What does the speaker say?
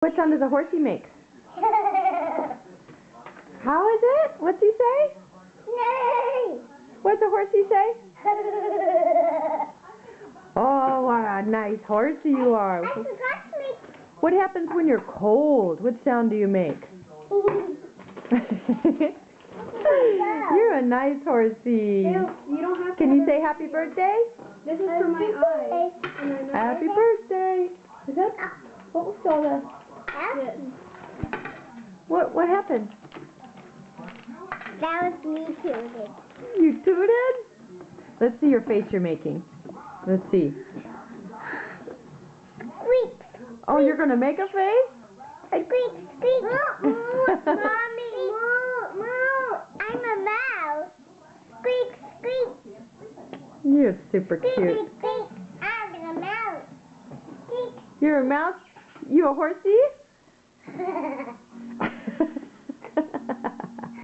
What sound does a horsey make? How is it? What's he say? Nay. What's a horsey say? Oh, what a nice horsey you are. I forgot to make. What happens when you're cold? What sound do you make? You're a nice horsey. You don't have to. Can you say happy birthday? This is for my eyes. Happy birthday. Is that? What was all that? What happened? That was me tooted. You tooted? Let's see your face you're making. Let's see. Squeak. Oh, you're going to make a face? Squeak, squeak. Mommy. Moo. I'm a mouse. Squeak, squeak. You're super Squeak, cute. squeak. I'm a mouse. Squeak. You're a mouse? You a horsey?